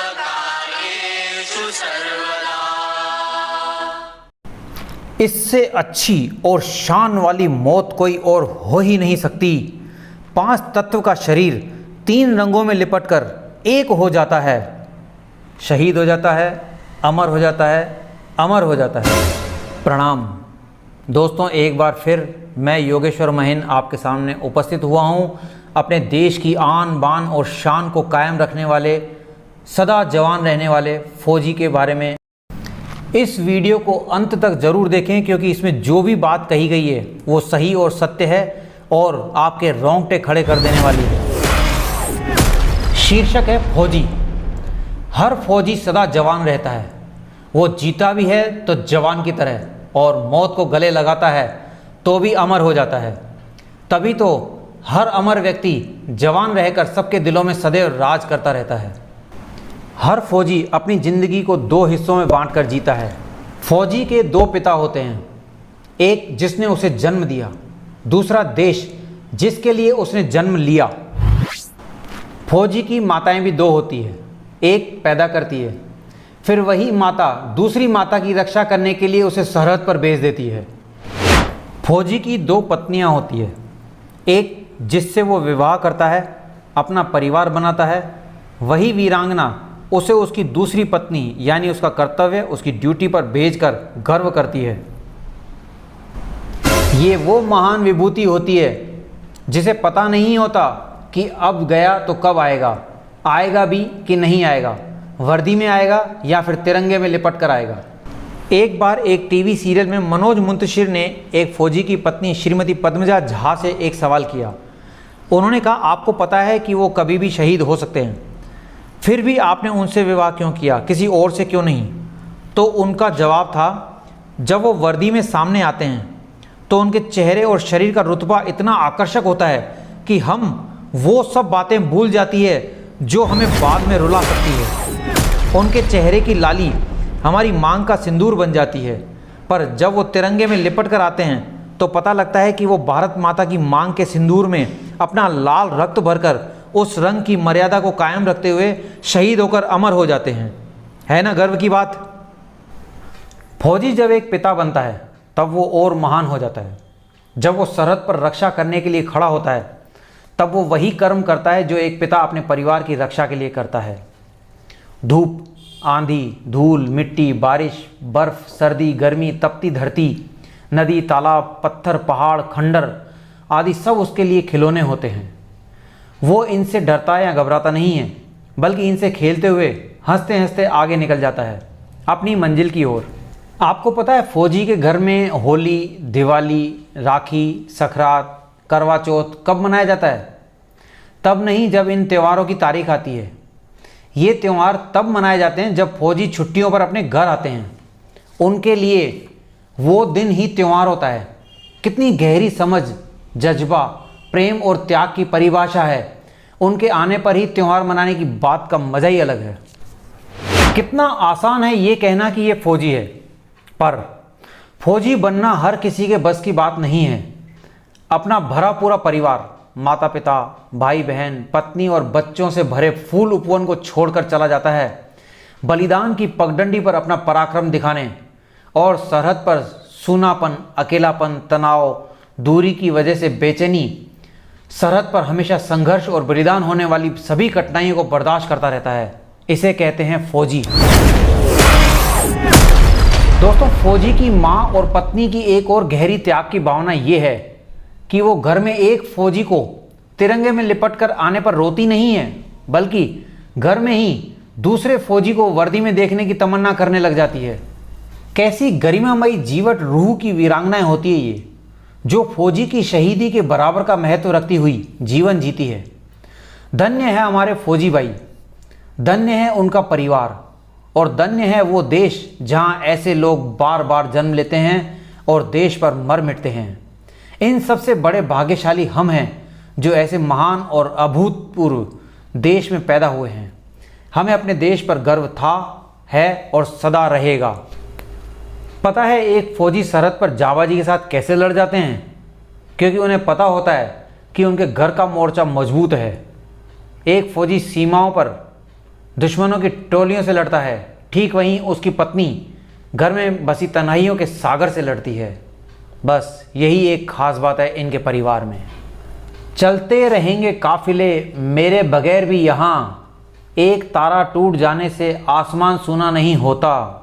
सर्वकार्येषु सर्वदा। इससे अच्छी और शान वाली मौत कोई और हो ही नहीं सकती। 5 तत्व का शरीर 3 रंगों में लिपटकर एक हो जाता है। शहीद हो जाता है, अमर हो जाता है, अमर हो जाता है। प्रणाम दोस्तों, एक बार फिर मैं योगेश्वर महिन आपके सामने उपस्थित हुआ हूँ अपने देश की आन बान और शान को कायम रखने वाले, सदा जवान रहने वाले फौजी के बारे में। इस वीडियो को अंत तक ज़रूर देखें क्योंकि इसमें जो भी बात कही गई है वो सही और सत्य है और आपके रोंगटे खड़े कर देने वाली है। शीर्षक है फौजी। हर फौजी सदा जवान रहता है। वो जीता भी है तो जवान की तरह, और मौत को गले लगाता है तो भी अमर हो जाता है। तभी तो हर अमर व्यक्ति जवान रहकर सबके दिलों में सदैव राज करता रहता है। हर फौजी अपनी ज़िंदगी को 2 हिस्सों में बांटकर जीता है। फौजी के 2 पिता होते हैं, एक जिसने उसे जन्म दिया, दूसरा देश जिसके लिए उसने जन्म लिया। फौजी की माताएं भी 2 होती है, एक पैदा करती है, फिर वही माता दूसरी माता की रक्षा करने के लिए उसे सरहद पर भेज देती है। फौजी की 2 पत्नियां होती है, एक जिससे वो विवाह करता है, अपना परिवार बनाता है, वही वीरांगना उसे उसकी दूसरी पत्नी यानी उसका कर्तव्य, उसकी ड्यूटी पर भेजकर गर्व करती है। ये वो महान विभूति होती है जिसे पता नहीं होता कि अब गया तो कब आएगा, आएगा भी कि नहीं आएगा, वर्दी में आएगा या फिर तिरंगे में लिपट कर आएगा। एक बार एक टीवी सीरियल में मनोज मुंतशिर ने एक फौजी की पत्नी श्रीमती पद्मजा झा से एक सवाल किया। उन्होंने कहा, आपको पता है कि वो कभी भी शहीद हो सकते हैं, फिर भी आपने उनसे विवाह क्यों किया, किसी और से क्यों नहीं? तो उनका जवाब था, जब वो वर्दी में सामने आते हैं तो उनके चेहरे और शरीर का रुतबा इतना आकर्षक होता है कि हम वो सब बातें भूल जाती है जो हमें बाद में रुला सकती है। उनके चेहरे की लाली हमारी मांग का सिंदूर बन जाती है, पर जब वो तिरंगे में लिपट कर आते हैं तो पता लगता है कि वो भारत माता की मांग के सिंदूर में अपना लाल रक्त भरकर उस रंग की मर्यादा को कायम रखते हुए शहीद होकर अमर हो जाते हैं। है ना गर्व की बात? फौजी जब एक पिता बनता है तब वो और महान हो जाता है। जब वो सरहद पर रक्षा करने के लिए खड़ा होता है तब वो वही कर्म करता है जो एक पिता अपने परिवार की रक्षा के लिए करता है। धूप, आंधी, धूल, मिट्टी, बारिश, बर्फ, सर्दी, गर्मी, तपती धरती, नदी, तालाब, पत्थर, पहाड़, खंडर आदि सब उसके लिए खिलौने होते हैं। वो इनसे डरता या घबराता नहीं है, बल्कि इनसे खेलते हुए हंसते हंसते आगे निकल जाता है अपनी मंजिल की ओर। आपको पता है फौजी के घर में होली, दिवाली, राखी, सकरात, करवा चौथ कब मनाया जाता है? तब नहीं जब इन त्योहारों की तारीख आती है। ये त्यौहार तब मनाए जाते हैं जब फौजी छुट्टियों पर अपने घर आते हैं। उनके लिए वो दिन ही त्यौहार होता है। कितनी गहरी समझ, जज्बा, प्रेम और त्याग की परिभाषा है। उनके आने पर ही त्यौहार मनाने की बात का मज़ा ही अलग है। कितना आसान है ये कहना कि ये फौजी है, पर फौजी बनना हर किसी के बस की बात नहीं है। अपना भरा पूरा परिवार, माता पिता, भाई बहन, पत्नी और बच्चों से भरे फूल उपवन को छोड़कर चला जाता है बलिदान की पगडंडी पर अपना पराक्रम दिखाने, और सरहद पर सूनापन, अकेलापन, तनाव, दूरी की वजह से बेचैनी, सरहद पर हमेशा संघर्ष और बलिदान होने वाली सभी कठिनाइयों को बर्दाश्त करता रहता है। इसे कहते हैं फौजी। दोस्तों, फौजी की माँ और पत्नी की एक और गहरी त्याग की भावना ये है कि वो घर में एक फौजी को तिरंगे में लिपट कर आने पर रोती नहीं है, बल्कि घर में ही दूसरे फौजी को वर्दी में देखने की तमन्ना करने लग जाती है। कैसी गरिमामयी जीवट रूह की वीरांगनाएं होती है ये, जो फौजी की शहीदी के बराबर का महत्व रखती हुई जीवन जीती है। धन्य है हमारे फौजी भाई, धन्य है उनका परिवार, और धन्य है वो देश जहां ऐसे लोग बार बार जन्म लेते हैं और देश पर मर मिटते हैं। इन सबसे बड़े भाग्यशाली हम हैं जो ऐसे महान और अभूतपूर्व देश में पैदा हुए हैं। हमें अपने देश पर गर्व था, है और सदा रहेगा। पता है एक फौजी सरहद पर जाबाजी के साथ कैसे लड़ जाते हैं? क्योंकि उन्हें पता होता है कि उनके घर का मोर्चा मजबूत है। एक फौजी सीमाओं पर दुश्मनों की टोलियों से लड़ता है, ठीक वहीं उसकी पत्नी घर में बसी तन्हाइयों के सागर से लड़ती है। बस यही एक ख़ास बात है इनके परिवार में। चलते रहेंगे काफिले मेरे बगैर भी यहाँ, एक तारा टूट जाने से आसमान सूना नहीं होता,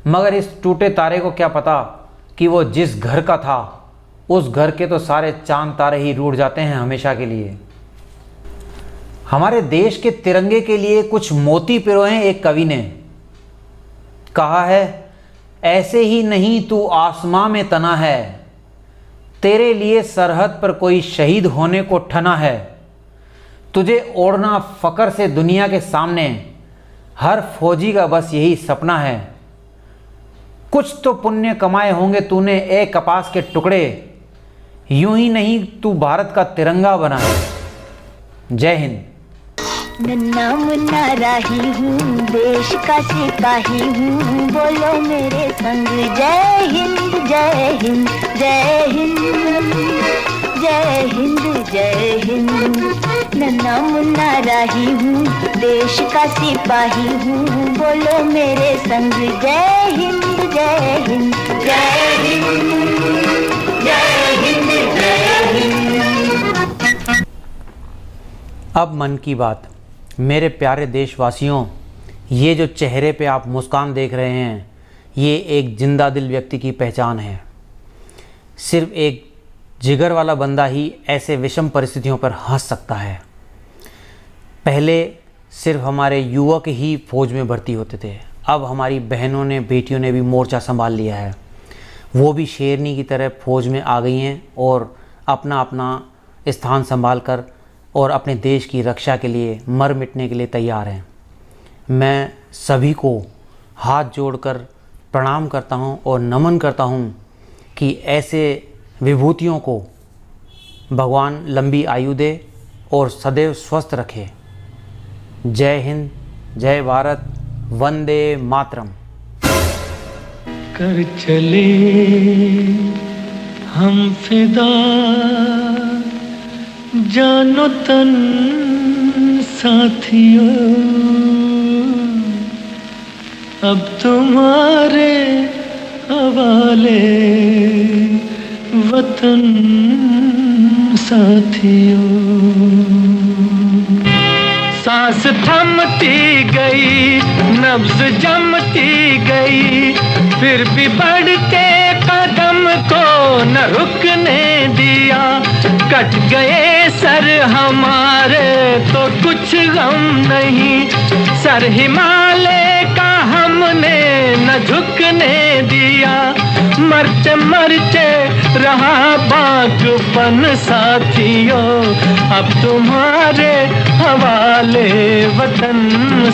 मगर इस टूटे तारे को क्या पता कि वो जिस घर का था उस घर के तो सारे चांद तारे ही रूठ जाते हैं हमेशा के लिए। हमारे देश के तिरंगे के लिए कुछ मोती पिरोए हैं। एक कवि ने कहा है, ऐसे ही नहीं तू आसमां में तना है, तेरे लिए सरहद पर कोई शहीद होने को ठना है, तुझे ओढ़ना फ़क्र से दुनिया के सामने, हर फौजी का बस यही सपना है। कुछ तो पुण्य कमाए होंगे तूने ए कपास के टुकड़े, यूं ही नहीं तू भारत का तिरंगा बना है। जय हिंद। नन्ना मुन्ना राही हूँ, देश का सिपाही हूँ, बोलो मेरे संग जय हिंद जय हिंद जय हिंद जय हिंद जय हिंद। नन्ना मुन्ना राही हूँ, देश का सिपाही हूँ, बोलो मेरे संग जय हिंद जय हिंद जय हिंद जय हिंद जय हिंद। अब मन की बात। मेरे प्यारे देशवासियों, ये जो चेहरे पे आप मुस्कान देख रहे हैं, ये एक जिंदा दिल व्यक्ति की पहचान है। सिर्फ एक जिगर वाला बंदा ही ऐसे विषम परिस्थितियों पर हंस सकता है। पहले सिर्फ हमारे युवक ही फौज में भर्ती होते थे, अब हमारी बहनों ने बेटियों ने भी मोर्चा संभाल लिया है। वो भी शेरनी की तरह फौज में आ गई हैं और अपना अपना स्थान संभाल कर और अपने देश की रक्षा के लिए मर मिटने के लिए तैयार हैं। मैं सभी को हाथ जोड़कर प्रणाम करता हूं और नमन करता हूं कि ऐसे विभूतियों को भगवान लंबी आयु दे और सदैव स्वस्थ रखे। जय हिंद, जय भारत, वंदे मातरम। कर चले हम फिदा, जानो तन साथियों, अब तुम्हारे हवाले वतन साथियों। सांस थमती गई, नब्ज जमती गई, फिर भी बढ़ते कदम को न रुकने दिया। कट गए सर हमारे तो कुछ गम नहीं, सर हिमालय का हमने न झुकने दिया। मरते मरते रहा बागपन साथियों, अब तुम्हारे हवाले वतन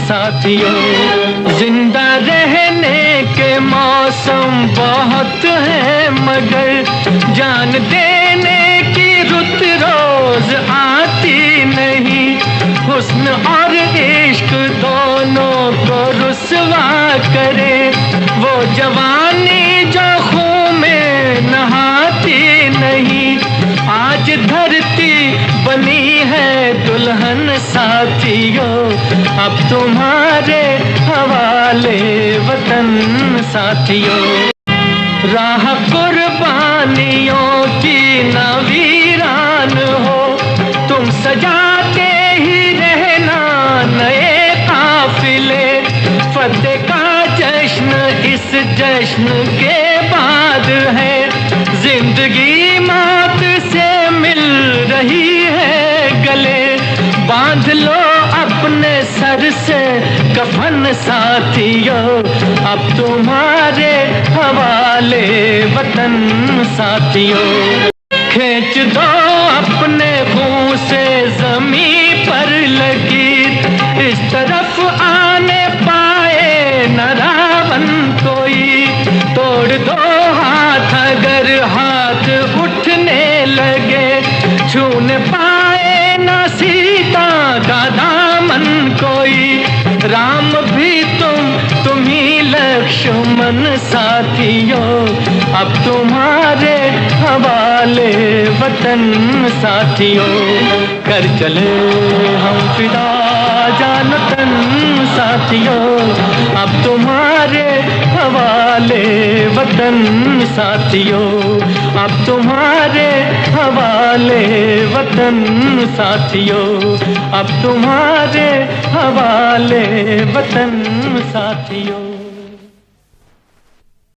साथियों। जिंदा रहने के मौसम बहुत है, मगर जान देने की रुत रोज आती नहीं। हुस्न और इश्क दोनों को रुसवा करे, वो जवानी जो खून में नहाती नहीं। आज धरती बनी है दुल्हन साथियों, अब तुम्हारे हवाले वतन साथियों। राह कुर्बानियों की न वीरान हो, तुम सजाते ही रहना नए काफिले। फतेह का जश्न इस जश्न के बाद है, जिंदगी मौत से मिल रही है गले। बांध लो अपने सर से कफन साथियों, अब तुम्हारे हवाले वतन साथियों। खींच दो अपने खून से जमीन पर लगी, इस तरफ आने पाए न रावण कोई। तोड़ दो हाथ अगर हाथ उठने लगे, छूने पाए न सीता का दामन कोई। राम भी तुम ही लक्ष्मण साथियों, अब तुम्हारे हवाले वतन साथियों। कर चले हम फिदा जान तन साथियों, अब तुम्हारे हवाले वतन साथियों, अब तुम्हारे हवाले वतन साथियों, अब तुम्हारे हवाले वतन साथियों।